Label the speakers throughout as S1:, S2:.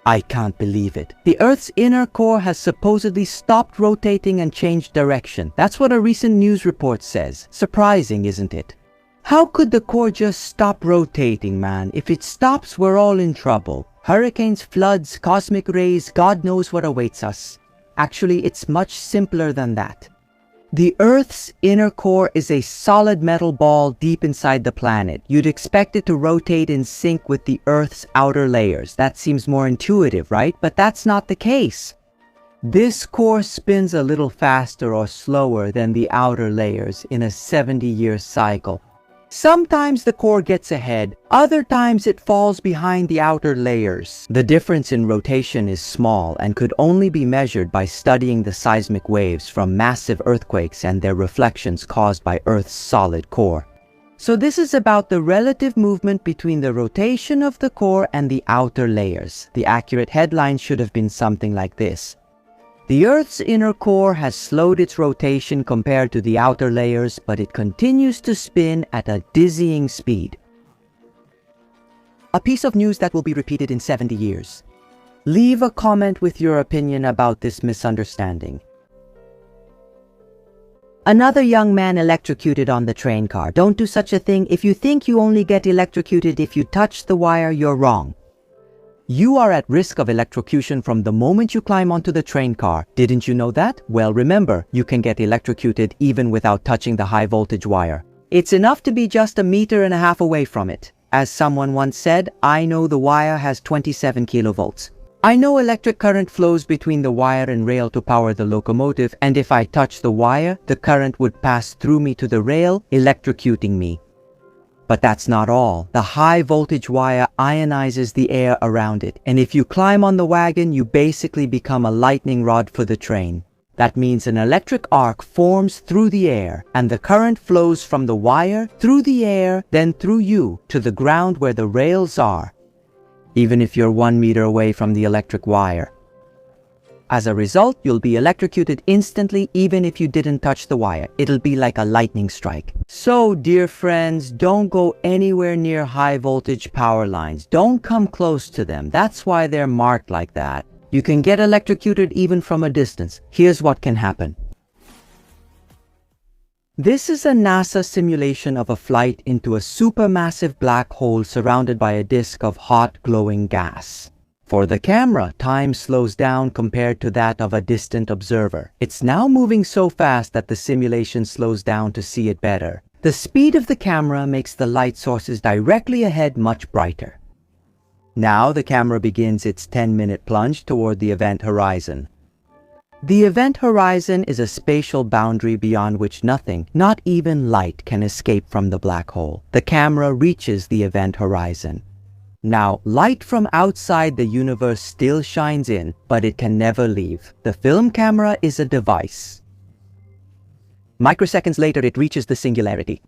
S1: I can't believe it. The Earth's inner core has supposedly stopped rotating and changed direction. That's what a recent news report says. Surprising, isn't it? How could the core just stop rotating, man? If it stops, we're all in trouble. Hurricanes, floods, cosmic rays, God knows what awaits us. Actually, it's much simpler than that. The Earth's inner core is a solid metal ball deep inside the planet. You'd expect it to rotate in sync with the Earth's outer layers. That seems more intuitive, right? But that's not the case. This core spins a little faster or slower than the outer layers in a 70-year cycle. Sometimes the core gets ahead, other times it falls behind the outer layers. The difference in rotation is small and could only be measured by studying the seismic waves from massive earthquakes and their reflections caused by Earth's solid core. So this is about the relative movement between the rotation of the core and the outer layers. The accurate headline should have been something like this: the Earth's inner core has slowed its rotation compared to the outer layers, but it continues to spin at a dizzying speed. A piece of news that will be repeated in 70 years. Leave a comment with your opinion about this misunderstanding. Another young man electrocuted on the train car. Don't do such a thing. If you think you only get electrocuted if you touch the wire, you're wrong. You are at risk of electrocution from the moment you climb onto the train car. Didn't you know that? Well, remember, you can get electrocuted even without touching the high voltage wire. It's enough to be just 1.5 meters away from it. As someone once said, I know the wire has 27 kilovolts. I know electric current flows between the wire and rail to power the locomotive, and if I touch the wire, the current would pass through me to the rail, electrocuting me. But that's not all. The high voltage wire ionizes the air around it, and if you climb on the wagon, you basically become a lightning rod for the train. That means an electric arc forms through the air, and the current flows from the wire, through the air, then through you, to the ground where the rails are, even if you're 1 meter away from the electric wire. As a result, you'll be electrocuted instantly even if you didn't touch the wire. It'll be like a lightning strike. So, dear friends, don't go anywhere near high voltage power lines. Don't come close to them. That's why they're marked like that. You can get electrocuted even from a distance. Here's what can happen. This is a NASA simulation of a flight into a supermassive black hole surrounded by a disk of hot, glowing gas. For the camera, time slows down compared to that of a distant observer. It's now moving so fast that the simulation slows down to see it better. The speed of the camera makes the light sources directly ahead much brighter. Now the camera begins its 10-minute plunge toward the event horizon. The event horizon is a spatial boundary beyond which nothing, not even light, can escape from the black hole. The camera reaches the event horizon. Now, light from outside the universe still shines in, but it can never leave. The film camera is a device. Microseconds later, it reaches the singularity.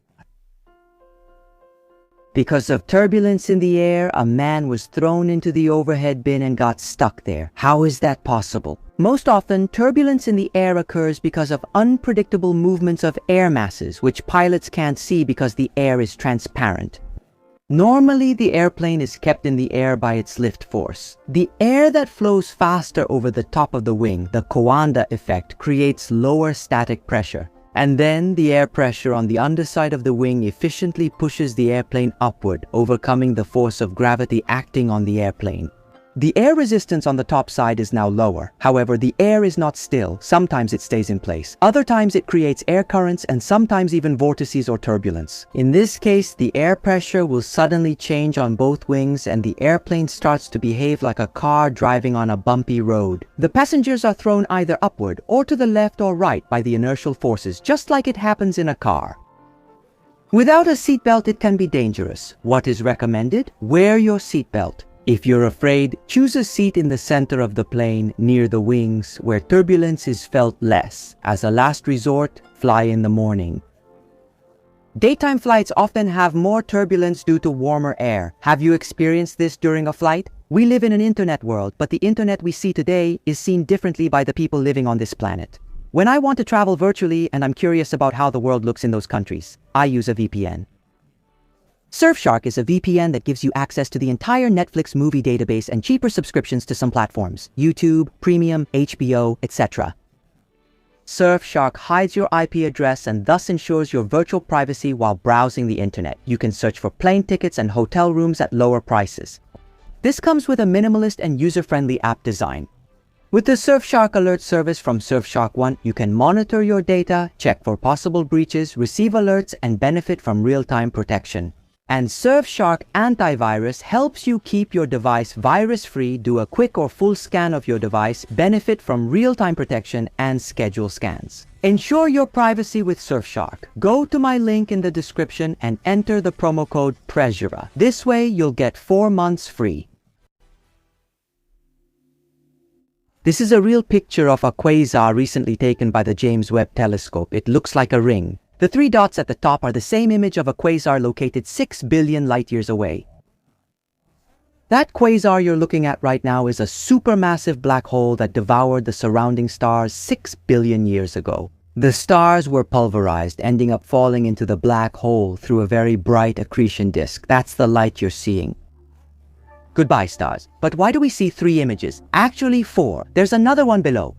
S1: Because of turbulence in the air, a man was thrown into the overhead bin and got stuck there. How is that possible? Most often, turbulence in the air occurs because of unpredictable movements of air masses, which pilots can't see because the air is transparent. Normally, the airplane is kept in the air by its lift force. The air that flows faster over the top of the wing, the Coanda effect, creates lower static pressure. And then the air pressure on the underside of the wing efficiently pushes the airplane upward, overcoming the force of gravity acting on the airplane. The air resistance on the top side is now lower. However, the air is not still. Sometimes it stays in place. Other times it creates air currents and sometimes even vortices or turbulence. In this case, the air pressure will suddenly change on both wings and the airplane starts to behave like a car driving on a bumpy road. The passengers are thrown either upward or to the left or right by the inertial forces, just like it happens in a car. Without a seatbelt, it can be dangerous. What is recommended? Wear your seatbelt. If you're afraid, choose a seat in the center of the plane near the wings where turbulence is felt less. As a last resort, fly in the morning. Daytime flights often have more turbulence due to warmer air. Have you experienced this during a flight? We live in an internet world, but the internet we see today is seen differently by the people living on this planet. When I want to travel virtually and I'm curious about how the world looks in those countries, I use a VPN. Surfshark is a VPN that gives you access to the entire Netflix movie database and cheaper subscriptions to some platforms, YouTube, Premium, HBO, etc. Surfshark hides your IP address and thus ensures your virtual privacy while browsing the internet. You can search for plane tickets and hotel rooms at lower prices. This comes with a minimalist and user-friendly app design. With the Surfshark Alert service from Surfshark One, you can monitor your data, check for possible breaches, receive alerts, and benefit from real-time protection. And Surfshark Antivirus helps you keep your device virus-free, do a quick or full scan of your device, benefit from real-time protection, and schedule scans. Ensure your privacy with Surfshark. Go to my link in the description and enter the promo code PRESURA. This way, you'll get 4 months free. This is a real picture of a quasar recently taken by the James Webb Telescope. It looks like a ring. The 3 dots at the top are the same image of a quasar located 6 billion light-years away. That quasar you're looking at right now is a supermassive black hole that devoured the surrounding stars 6 billion years ago. The stars were pulverized, ending up falling into the black hole through a very bright accretion disk. That's the light you're seeing. Goodbye, stars. But why do we see 3 images? Actually 4. There's another one below.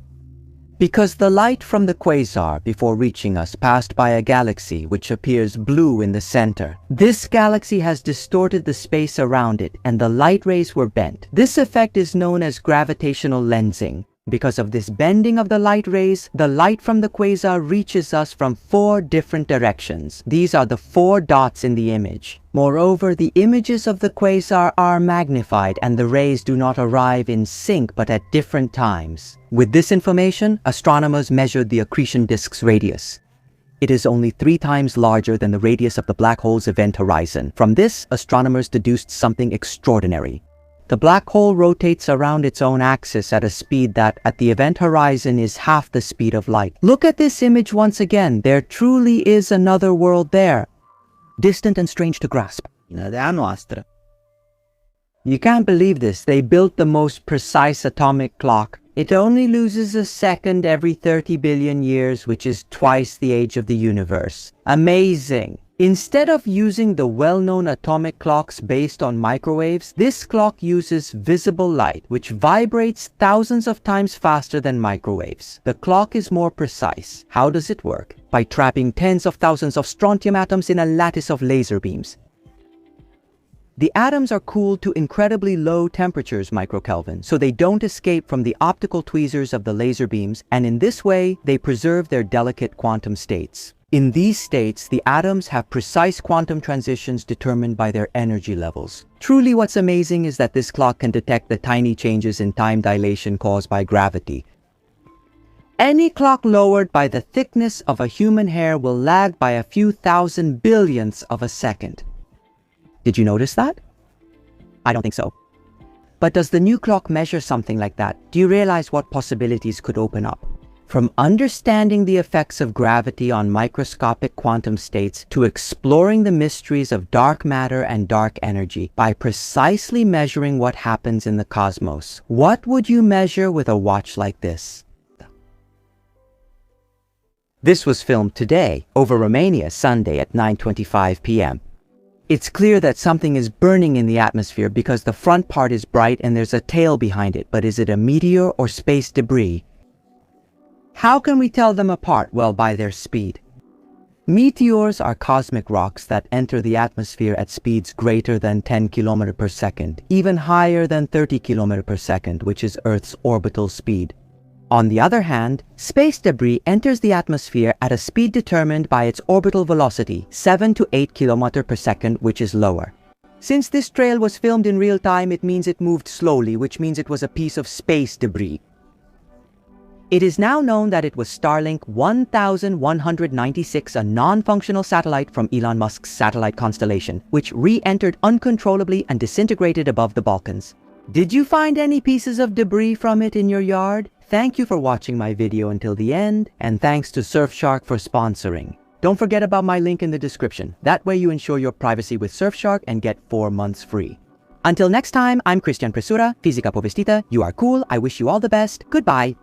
S1: Because the light from the quasar before reaching us passed by a galaxy which appears blue in the center. This galaxy has distorted the space around it and the light rays were bent. This effect is known as gravitational lensing. Because of this bending of the light rays, the light from the quasar reaches us from 4 different directions. These are the 4 dots in the image. Moreover, the images of the quasar are magnified and the rays do not arrive in sync but at different times. With this information, astronomers measured the accretion disk's radius. It is only 3 times larger than the radius of the black hole's event horizon. From this, astronomers deduced something extraordinary. The black hole rotates around its own axis at a speed that, at the event horizon, is half the speed of light. Look at this image once again. There truly is another world there. Distant and strange to grasp. You can't believe this. They built the most precise atomic clock. It only loses a second every 30 billion years, which is twice the age of the universe. Amazing! Instead of using the well-known atomic clocks based on microwaves, this clock uses visible light, which vibrates thousands of times faster than microwaves. The clock is more precise. How does it work? By trapping tens of thousands of strontium atoms in a lattice of laser beams. The atoms are cooled to incredibly low temperatures, microkelvin, so they don't escape from the optical tweezers of the laser beams, and in this way, they preserve their delicate quantum states. In these states, the atoms have precise quantum transitions determined by their energy levels. Truly, what's amazing is that this clock can detect the tiny changes in time dilation caused by gravity. Any clock lowered by the thickness of a human hair will lag by a few thousand billionths of a second. Did you notice that? I don't think so. But does the new clock measure something like that? Do you realize what possibilities could open up? From understanding the effects of gravity on microscopic quantum states to exploring the mysteries of dark matter and dark energy by precisely measuring what happens in the cosmos. What would you measure with a watch like this? This was filmed today over Romania, Sunday at 9:25 p.m. It's clear that something is burning in the atmosphere because the front part is bright and there's a tail behind it, but is it a meteor or space debris? How can we tell them apart? Well, by their speed. Meteors are cosmic rocks that enter the atmosphere at speeds greater than 10 km per second, even higher than 30 km per second, which is Earth's orbital speed. On the other hand, space debris enters the atmosphere at a speed determined by its orbital velocity, 7 to 8 km per second, which is lower. Since this trail was filmed in real time, it means it moved slowly, which means it was a piece of space debris. It is now known that it was Starlink 1196, a non-functional satellite from Elon Musk's satellite constellation, which re-entered uncontrollably and disintegrated above the Balkans. Did you find any pieces of debris from it in your yard? Thank you for watching my video until the end, and thanks to Surfshark for sponsoring. Don't forget about my link in the description. That way you ensure your privacy with Surfshark and get 4 months free. Until next time, I'm Christian Presura, Fisica Povestita. You are cool. I wish you all the best. Goodbye.